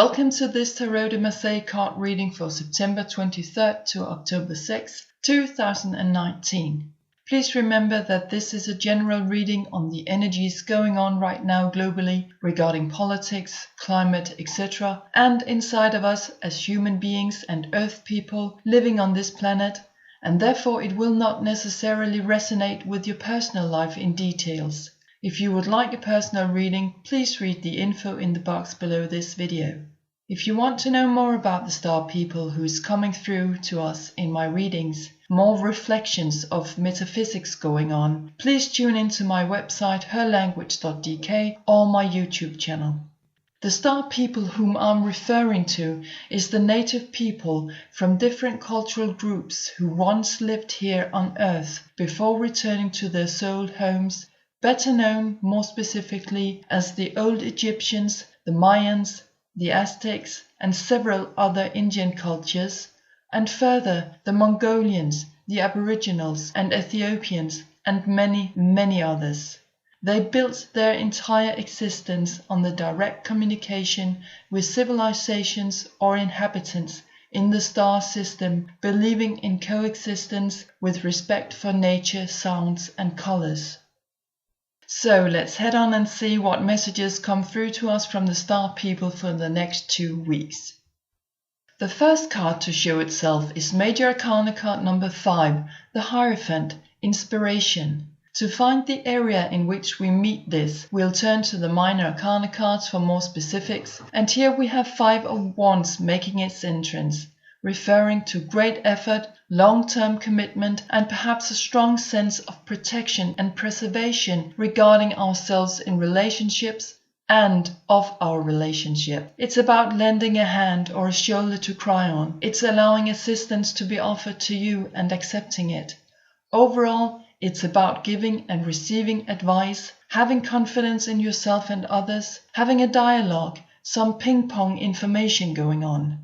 Welcome to this Tarot de Marseille card reading for September 23rd to October 6th, 2019. Please remember that this is a general reading on the energies going on right now globally regarding politics, climate, etc. and inside of us as human beings and earth people living on this planet, and therefore it will not necessarily resonate with your personal life in details. If you would like a personal reading, please read the info in the box below this video. If you want to know more about the star people who is coming through to us in my readings, more reflections of metaphysics going on, please tune into my website herlanguage.dk or my YouTube channel. The star people whom I'm referring to is the native people from different cultural groups who once lived here on Earth before returning to their soul homes, better known more specifically as the old Egyptians, the Mayans, the Aztecs, and several other Indian cultures, and further the Mongolians, the Aboriginals and Ethiopians, and many, many others. They built their entire existence on the direct communication with civilizations or inhabitants in the star system, believing in coexistence with respect for nature, sounds, and colors. So let's head on and see what messages come through to us from the star people for the next 2 weeks. The first card to show itself is Major Arcana card number 5, the Hierophant, Inspiration. To find the area in which we meet this, we'll turn to the Minor Arcana cards for more specifics, and here we have 5 of Wands making its entrance, referring to great effort, long-term commitment, and perhaps a strong sense of protection and preservation regarding ourselves in relationships and of our relationship. It's about lending a hand or a shoulder to cry on. It's allowing assistance to be offered to you and accepting it. Overall, it's about giving and receiving advice, having confidence in yourself and others, having a dialogue, some ping-pong information going on.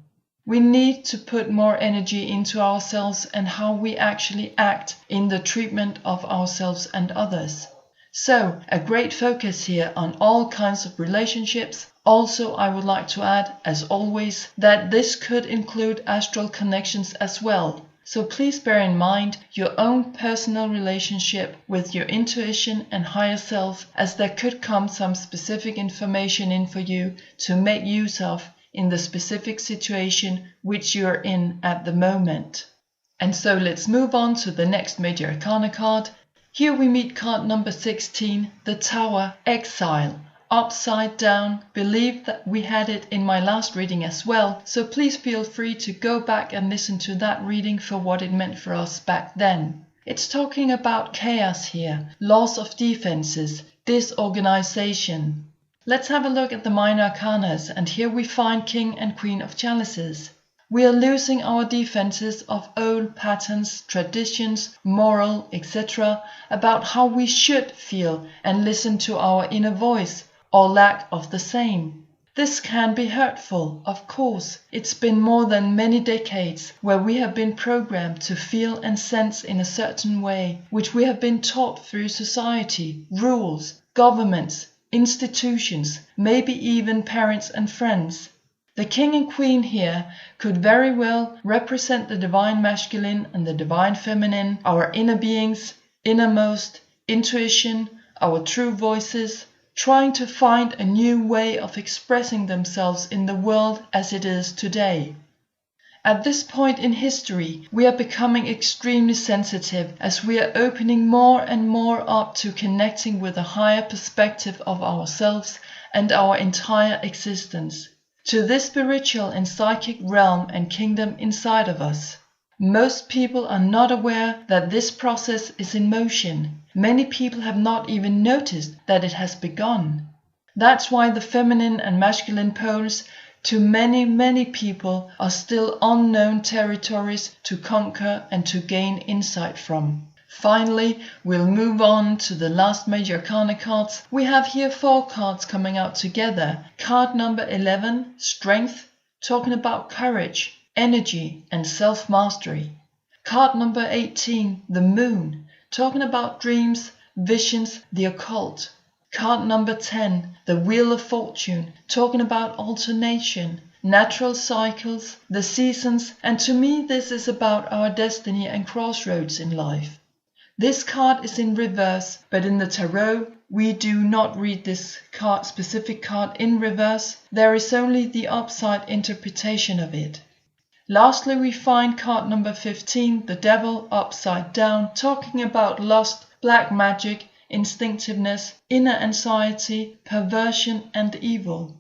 We need to put more energy into ourselves and how we actually act in the treatment of ourselves and others. So, a great focus here on all kinds of relationships. Also, I would like to add, as always, that this could include astral connections as well. So please bear in mind your own personal relationship with your intuition and higher self, as there could come some specific information in for you to make use of in the specific situation which you are in at the moment. And so let's move on to the next Major Arcana card. Here we meet card number 16, the Tower, Exile, upside down. Believe that we had it in my last reading as well, so please feel free to go back and listen to that reading for what it meant for us back then. It's talking about chaos here, loss of defenses, disorganization. Let's have a look at the Minor Arcanas, and here we find King and Queen of Chalices. We are losing our defenses of old patterns, traditions, moral, etc. about how we should feel and listen to our inner voice, or lack of the same. This can be hurtful, of course. It's been more than many decades where we have been programmed to feel and sense in a certain way, which we have been taught through society, rules, governments, institutions, maybe even parents and friends. The King and Queen here could very well represent the divine masculine and the divine feminine, our inner beings, innermost, intuition, our true voices, trying to find a new way of expressing themselves in the world as it is today. At this point in history, we are becoming extremely sensitive as we are opening more and more up to connecting with a higher perspective of ourselves and our entire existence, to this spiritual and psychic realm and kingdom inside of us. Most people are not aware that this process is in motion. Many people have not even noticed that it has begun. That's why the feminine and masculine poles to many, many people are still unknown territories to conquer and to gain insight from. Finally, we'll move on to the last Major Arcana cards. We have here 4 cards coming out together. Card number 11, Strength, talking about courage, energy and self-mastery. Card number 18, the Moon, talking about dreams, visions, the occult. Card number 10, the Wheel of Fortune, talking about alternation, natural cycles, the seasons, and to me this is about our destiny and crossroads in life. This card is in reverse, but in the tarot we do not read this specific card in reverse. There is only the upside interpretation of it. Lastly, we find card number 15, the Devil, upside down, talking about lust, black magic, instinctiveness, inner anxiety, perversion and evil.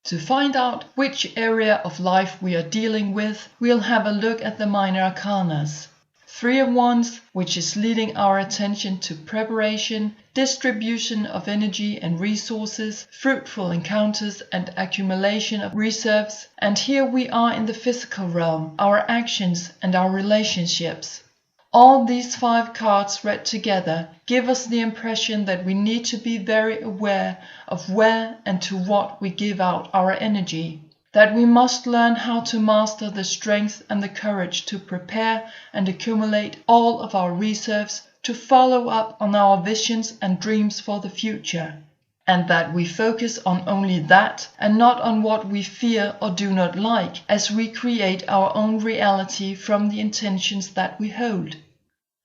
To find out which area of life we are dealing with, we'll have a look at the minor arcanas. 3 of Wands, which is leading our attention to preparation, distribution of energy and resources, fruitful encounters and accumulation of reserves. And here we are in the physical realm, our actions and our relationships. All these 5 cards read together give us the impression that we need to be very aware of where and to what we give out our energy. That we must learn how to master the strength and the courage to prepare and accumulate all of our reserves to follow up on our visions and dreams for the future. And that we focus on only that and not on what we fear or do not like, as we create our own reality from the intentions that we hold.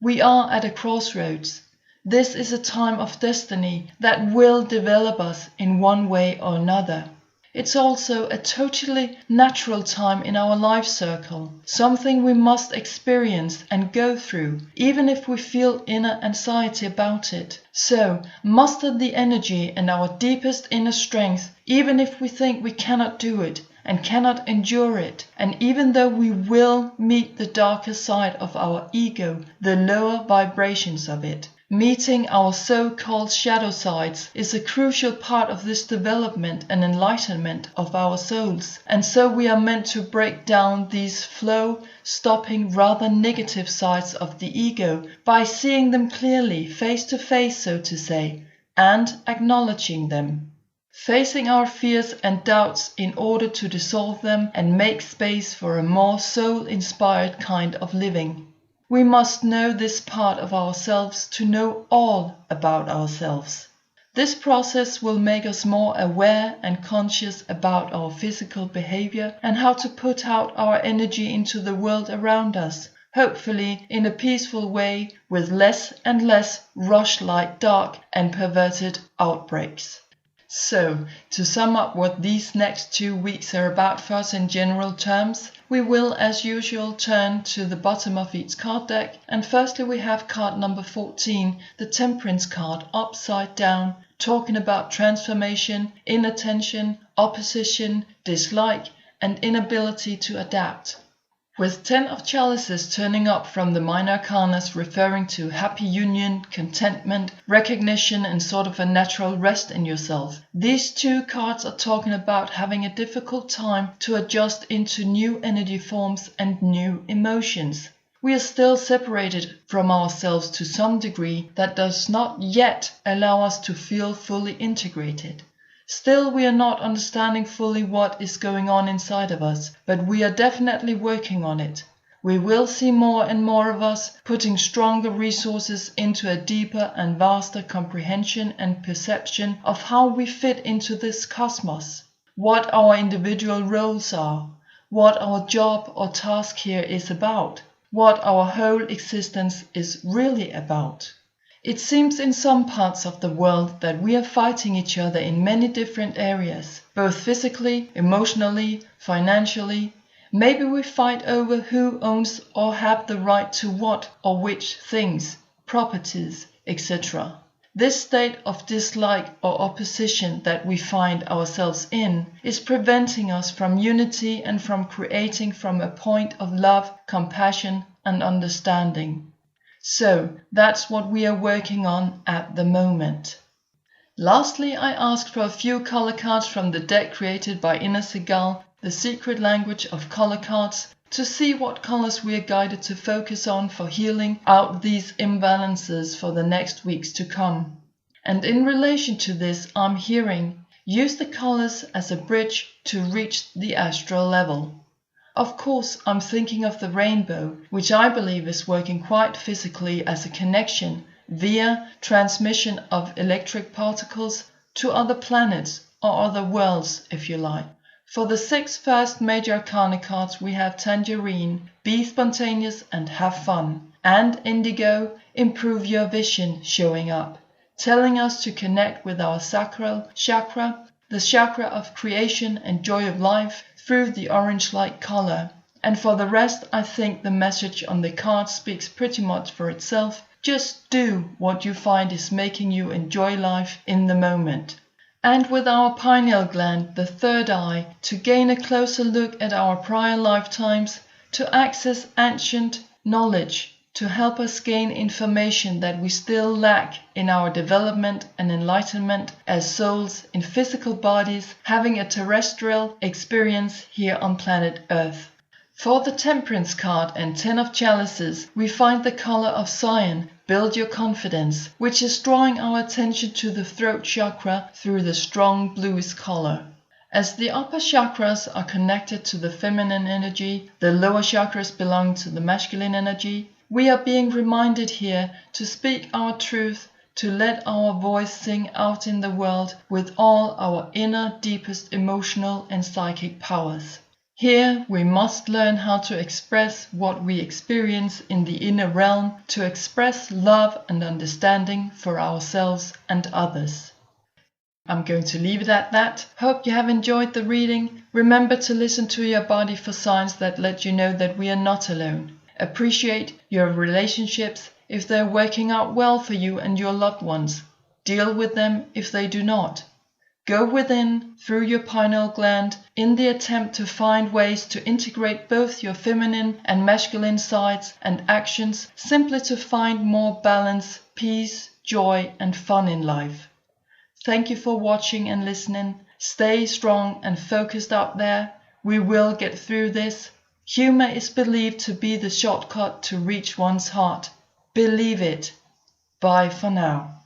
We are at a crossroads. This is a time of destiny that will develop us in one way or another. It's also a totally natural time in our life circle, something we must experience and go through, even if we feel inner anxiety about it. So, muster the energy and our deepest inner strength, even if we think we cannot do it and cannot endure it, and even though we will meet the darker side of our ego, the lower vibrations of it. Meeting our so-called shadow sides is a crucial part of this development and enlightenment of our souls, and so we are meant to break down these flow-stopping, rather negative sides of the ego by seeing them clearly, face to face, so to say, and acknowledging them. Facing our fears and doubts in order to dissolve them and make space for a more soul-inspired kind of living. We must know this part of ourselves to know all about ourselves. This process will make us more aware and conscious about our physical behavior and how to put out our energy into the world around us, hopefully in a peaceful way with less and less rush-like dark and perverted outbreaks. So, to sum up what these next 2 weeks are about for us in general terms, we will as usual turn to the bottom of each card deck, and firstly we have card number 14, the Temperance card, upside down, talking about transformation, inattention, opposition, dislike and inability to adapt. With 10 of Chalices turning up from the minor arcanas referring to happy union, contentment, recognition and sort of a natural rest in yourself. These 2 cards are talking about having a difficult time to adjust into new energy forms and new emotions. We are still separated from ourselves to some degree that does not yet allow us to feel fully integrated. Still, we are not understanding fully what is going on inside of us, but we are definitely working on it. We will see more and more of us putting stronger resources into a deeper and vaster comprehension and perception of how we fit into this cosmos, what our individual roles are, what our job or task here is about, what our whole existence is really about. It seems in some parts of the world that we are fighting each other in many different areas, both physically, emotionally, financially. Maybe we fight over who owns or have the right to what or which things, properties, etc. This state of dislike or opposition that we find ourselves in is preventing us from unity and from creating from a point of love, compassion and understanding. So that's what we are working on at the moment. Lastly, I asked for a few color cards from the deck created by Inna Segal, the secret language of color cards, to see what colors we are guided to focus on for healing out these imbalances for the next weeks to come. And in relation to this, I'm hearing, use the colors as a bridge to reach the astral level. Of course, I'm thinking of the rainbow, which I believe is working quite physically as a connection via transmission of electric particles to other planets or other worlds, if you like. For the 6 first major arcana cards we have Tangerine, Be Spontaneous and Have Fun, and Indigo, Improve Your Vision, showing up, telling us to connect with our sacral chakra, the chakra of creation and joy of life, through the orange light color. And for the rest, I think the message on the card speaks pretty much for itself. Just do what you find is making you enjoy life in the moment. And with our pineal gland, the third eye, to gain a closer look at our prior lifetimes, to access ancient knowledge, to help us gain information that we still lack in our development and enlightenment as souls in physical bodies having a terrestrial experience here on planet Earth. For the Temperance card and 10 of Chalices, we find the color of cyan, Build Your Confidence, which is drawing our attention to the throat chakra through the strong bluish color. As the upper chakras are connected to the feminine energy, the lower chakras belong to the masculine energy, we are being reminded here to speak our truth, to let our voice sing out in the world with all our inner, deepest emotional and psychic powers. Here we must learn how to express what we experience in the inner realm, to express love and understanding for ourselves and others. I'm going to leave it at that. Hope you have enjoyed the reading. Remember to listen to your body for signs that let you know that we are not alone. Appreciate your relationships if they're working out well for you and your loved ones. Deal with them if they do not. Go within through your pineal gland in the attempt to find ways to integrate both your feminine and masculine sides and actions, simply to find more balance, peace, joy and fun in life. Thank you for watching and listening. Stay strong and focused out there. We will get through this. Humor is believed to be the shortcut to reach one's heart. Believe it. Bye for now.